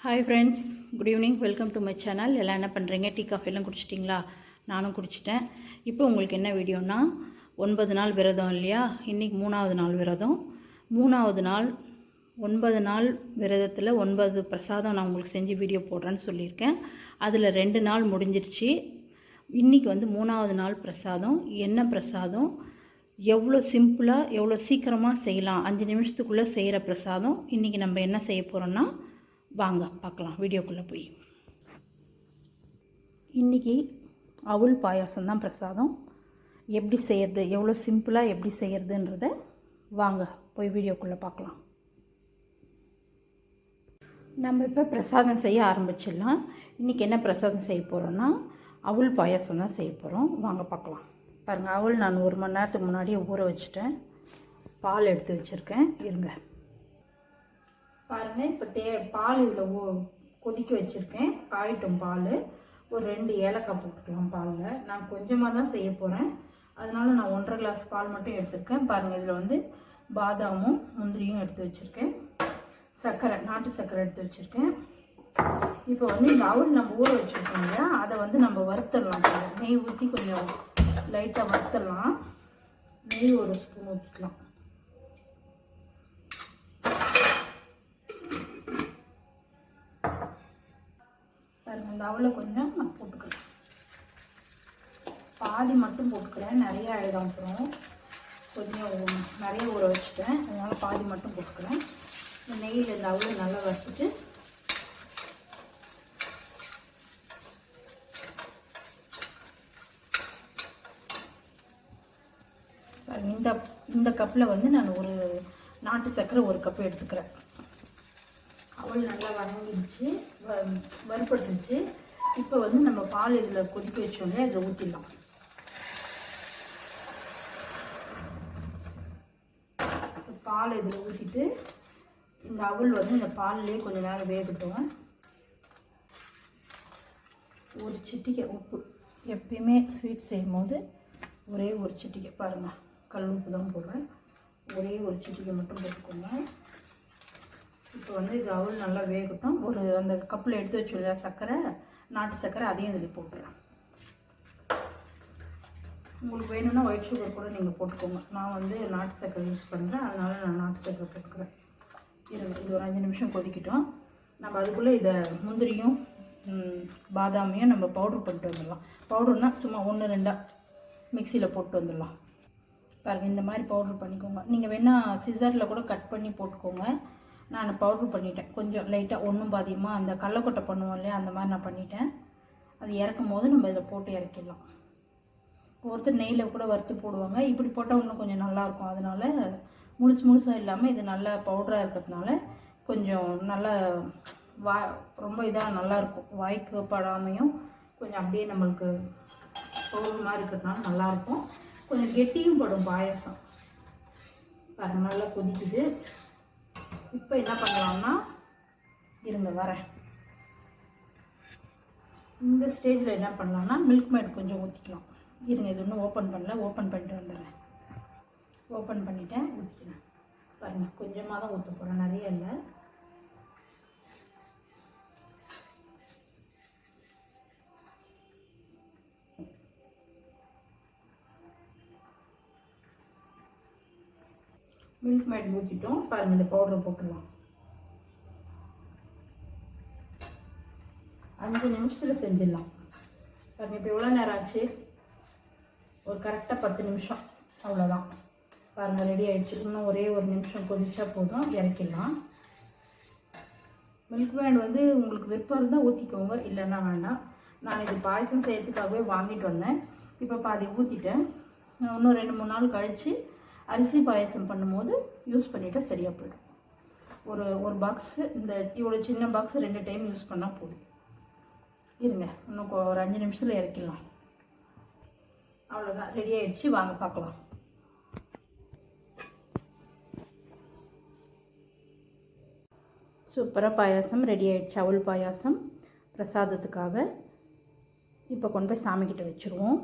Hi friends, good evening. Welcome to my channel. எல்லாம் என்ன பண்ணுறீங்க? டீ காஃபிலாம் குடிச்சிட்டிங்களா? நானும் குடிச்சிட்டேன். இப்போ உங்களுக்கு என்ன வீடியோனா, 9 நாள் விரதம் இல்லையா? இன்றைக்கி 3வது நாள் விரதம். 3வது நாள் 9 நாள் விரதத்தில் 9 பிரசாதம் நான் உங்களுக்கு செஞ்சு வீடியோ போடுறேன்னு சொல்லியிருக்கேன். அதில் 2 நாள் முடிஞ்சிருச்சு. இன்றைக்கி வந்து 3வது நாள் பிரசாதம். என்ன பிரசாதம், எவ்வளோ சிம்பிளாக எவ்வளோ சீக்கிரமாக செய்யலாம், 5 நிமிஷத்துக்குள்ளே செய்கிற பிரசாதம். இன்றைக்கி நம்ம என்ன செய்ய போகிறோன்னா, வாங்க பார்க்கலாம் வீடியோக்குள்ளே போய். இன்றைக்கி அவுள் பாயாசம் தான் பிரசாதம். எப்படி செய்கிறது, எவ்வளோ சிம்பிளாக எப்படி செய்கிறதுன்றத வாங்க போய் வீடியோக்குள்ளே பார்க்கலாம். நம்ம இப்போ பிரசாதம் செய்ய ஆரம்பிச்சிடலாம். இன்றைக்கி என்ன பிரசாதம் செய்ய போகிறோன்னா, அவுள் பாயாசம் தான் செய்ய போகிறோம். வாங்க பார்க்கலாம். பாருங்கள், அவுள் நான் 1 மணி நேரத்துக்கு முன்னாடியே ஊற வச்சுட்டேன். பால் எடுத்து வச்சுருக்கேன். இருங்க பாருங்கள், இப்போ பால் இதில் கொதிக்க வச்சுருக்கேன். காயிட்டும் பால். ஒரு 2 ஏலக்காய் போட்டுக்கலாம் பாலில். நான் கொஞ்சமாக தான் செய்ய போகிறேன், அதனால் நான் 1.5 கிளாஸ் பால் மட்டும் எடுத்துருக்கேன். பாருங்கள், இதில் வந்து பாதாமும் முந்திரியும் எடுத்து வச்சுருக்கேன். சர்க்கரை, நாட்டு சர்க்கரை எடுத்து வச்சுருக்கேன். இப்போ வந்து இந்த அவுள் நம்ம ஊற வச்சுருக்கோம் இல்லையா, அதை வந்து நம்ம வறுத்தரலாம். நெய் ஊற்றி கொஞ்சம் லைட்டாக வறுத்தரலாம். நெய் 1 ஸ்பூன் ஊற்றிக்கலாம். அந்த அவளை கொஞ்சம் நான் போட்டுக்கிறேன். பாதி மட்டும் போட்டுக்கிறேன், நிறைய ஆயிடும். அப்புறம் கொஞ்சம் நிறைய ஊற வச்சுட்டேன், அதனால் பாதி மட்டும் போட்டுக்கிறேன். இந்த நெய்யில் இந்த அவளை நல்லா வறுத்துட்டு இந்த கப்பில் வந்து நான் ஒரு நாட்டு சர்க்கரை 1 கப்பு எடுத்துக்கிறேன். அவள் நல்லா வதங்கிடுச்சு, வறுபட்டுருச்சு. இப்போ வந்து நம்ம பால் இதில் கொதிக்க வச்சோடனே அதில் ஊற்றிடலாம். பால் இதில் ஊற்றிட்டு இந்த அவள் வந்து இந்த பால்லேயே கொஞ்சம் நேரம் வேகட்டும். ஒரு சிட்டிகை உப்பு, எப்பயுமே ஸ்வீட் செய்யும் போது ஒரே ஒரு சிட்டிகை, பாருங்கள் கல் உப்பு தான் போடுறேன், ஒரே ஒரு சிட்டிகை மட்டும் போட்டுக்கோங்க. இப்போ வந்து இது அவள் நல்லா வேகட்டும். ஒரு அந்த கப்பில் எடுத்து வச்சுள்ள சர்க்கரை, நாட்டு சர்க்கரை, அதையும் இதில் போட்டுறேன். உங்களுக்கு வேணும்னா ஒயிட் சுகர் கூட நீங்கள் போட்டுக்கோங்க. நான் வந்து நாட்டு சர்க்கரை யூஸ் பண்ணுறேன், அதனால் நான் நாட்டு சர்க்கரை போட்டுக்கிறேன். இது ஒரு 5 நிமிஷம் கொதிக்கிட்டோம். நம்ம அதுக்குள்ளே இதை முந்திரியும் பாதாமையும் நம்ம பவுட்ரு பண்ணிட்டு வந்துடலாம். பவுடர்னால் சும்மா 1-2 மிக்சியில் போட்டு வந்துடலாம். பாருங்கள், இந்த மாதிரி பவுட்ரு பண்ணிக்கோங்க. நீங்கள் வேணால் சிசரில் கூட கட் பண்ணி போட்டுக்கோங்க. நான் பவுட்ரு பண்ணிட்டேன், கொஞ்சம் லைட்டாக, ஒன்றும் பாதியமாக அந்த கடலக்கொட்டை பண்ணுவோம் இல்லையா, அந்த மாதிரி நான் பண்ணிட்டேன். அது இறக்கும் போது நம்ம இதில் போட்டு இறக்கிடலாம். ஒருத்தர் நெய்யில் கூட வறுத்து போடுவாங்க, இப்படி போட்டால் இன்னும் கொஞ்சம் நல்லாயிருக்கும். அதனால் முழுசாக இல்லாமல் இது நல்லா பவுடராக இருக்கிறதுனால கொஞ்சம் நல்லா ரொம்ப இதாக நல்லாயிருக்கும். வாய்க்கு படாமையும் கொஞ்சம் அப்படியே நம்மளுக்கு பவுடர் மாதிரி இருக்கிறதுனால நல்லாயிருக்கும். கொஞ்சம் கெட்டியும் படும் பாயசம். பாருங்கள், நல்லா கொதிக்குது. இப்போ என்ன பண்ணலாம்னா, இருங்க வரேன். இந்த ஸ்டேஜில் என்ன பண்ணலாம்னா, மில்க் மேட் கொஞ்சம் ஊற்றிக்கலாம். இருங்க, இது இன்னும் ஓப்பன் பண்ணல, ஓப்பன் பண்ணிட்டு வந்துடுறேன். ஓப்பன் பண்ணிவிட்டேன், ஊற்றிக்கிறேன். பாருங்கள், கொஞ்சமாக தான் ஊற்ற போகிறேன், நிறைய இல்லை. மில்க் மேட் ஊற்றிட்டோம். பாருங்கள், இந்த பவுடரை போட்டுடலாம். 5 நிமிஷத்தில் செஞ்சிடலாம். பாருங்கள், இப்போ எவ்வளோ நேரம் ஆச்சு? ஒரு கரெக்டாக 10 நிமிஷம், அவ்வளோதான். பாருங்கள், ரெடி ஆகிடுச்சு. இன்னும் ஒரே ஒரு நிமிஷம் கொதிச்சா போதும், இறக்கிடலாம். மில்க் மேட் வந்து உங்களுக்கு விருப்பம் இருந்தால் ஊற்றிக்கோங்க, இல்லைன்னா வேண்டாம். நான் இது பாயசம் செய்யறதுக்காகவே வாங்கிட்டு வந்தேன். இப்போ பாதி ஊற்றிட்டேன். இன்னும் 2-3 நாள் கழித்து அரிசி பாயசம் பண்ணும்போது யூஸ் பண்ணிவிட்டால் சரியாக போயிடும். ஒரு பாக்ஸு, இந்த இவ்வளோ சின்ன பாக்ஸ் 2 டைம் யூஸ் பண்ணால் போதும். இருங்க, இன்னும் ஒரு 5 நிமிஷத்தில் இறக்கிடலாம். அவ்வளோதான், ரெடி ஆகிடுச்சு. வாங்க பார்க்கலாம். சூப்பராக பாயாசம் ரெடி ஆகிடுச்சு. அவள் பாயாசம் பிரசாதத்துக்காக இப்போ கொண்டு போய் சாமிக்கிட்ட வச்சுருவோம்.